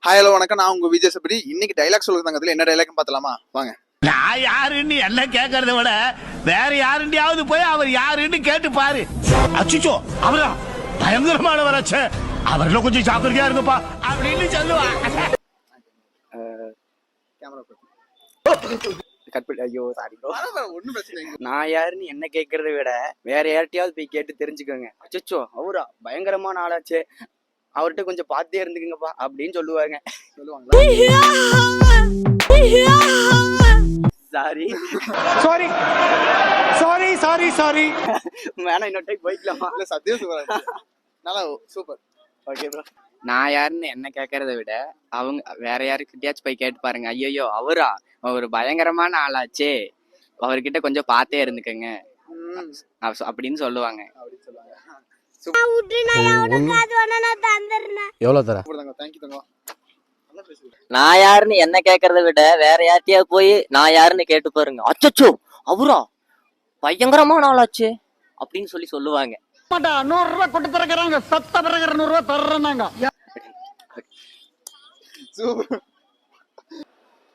Hi hello வணக்கம், நான் உங்க விஜய் சபரி. இன்னைக்கு டைலாக் சொல்லுற தங்கத்துல என்ன டைலாக் பார்த்தலாமா வாங்க. நான் யாருன்னு என்ன கேட்கறத விட வேற யாருண்டியாவது போய் அவர் யாருன்னு கேட்டு பாரு. அச்சுச்சோ அவரா பயங்கரமானவராச்சே, அவர்ல கொஞ்சம் ஜாக்கிரதையா இருங்கப்பா அப்படின்னு சொல்லுவா. ஐயோ சாரி ப்ரோ. ஒன்னும் பிரச்சனை இல்லை. நான் யாருன்னு என்ன கேட்கறத விட வேற யார்கிட்டயாவது போய் கேட்டு தெரிஞ்சுக்கோங்க. அச்சோ அவரா பயங்கரமான ஆளாச்சே, அவர்கிட்ட கொஞ்சம் பார்த்தே இருந்துக்குங்கப்பா அப்படின்னு சொல்லுவாங்க. Sorry sorry sorry sorry sorry வேணா இன்னொரு டைம் போய்க்கலாமா? இல்ல சத்தியம் சூப்பரா நல்லா சூப்பர். Okay bro. நான் யாருன்னு என்ன கேட்கறத விட அவங்க வேற யாருக்கிட்டயாச்சும் போய் கேட்டு பாருங்க. ஐயோ அவரா அவர் பயங்கரமான ஆளாச்சே, அவர்கிட்ட கொஞ்சம் பார்த்தே இருந்துக்கங்க அப்படின்னு சொல்லுவாங்க. எவ்வளவு தர? தேங்க்யூ தங்கம். நான் யாருன்னு என்ன கேட்கறத விட வேற யார்கிட்டயாவது போய் நான் யாருன்னு கேட்டு பாருங்க. அச்சச்சோ அவரா பயங்கரமான ஆளாச்சு அப்படின்னு சொல்லுவாங்க. 100 ரூபாய் கொண்டு தரக்குறாங்க, சத்த பிறகு 200 ரூபாய் தர்றாங்க.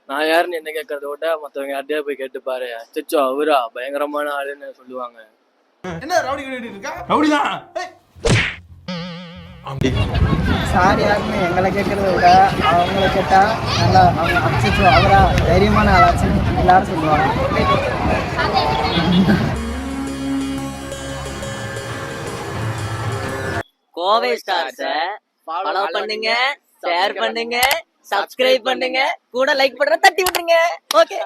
நான் யாருன்னு என்ன கேட்கறத விட மத்தவங்க யார்கிட்டயா போய் கேட்டு பாரு. அச்சச்சோ அவரா பயங்கரமான ஆளுன்னு சொல்லுவாங்க. என்ன ரவுடி இருக்கா? ரவுடிதான். சார் யாருன்னு எங்களை கேட்கறத விட அவங்கள கேட்டா நல்லா அவங்க அச்சோ அவரா தைரியமான ஆளாச்சுன்னு எல்லாரும் சொல்லுவாங்க. கோவை ஸ்டார்ஸ ஃபாலோ பண்ணுங்க, ஷேர் பண்ணுங்க, சப்ஸ்கிரைப் பண்ணுங்க, கூட லைக் பண்ற தட்டி விட்டுருங்க. ஓகே.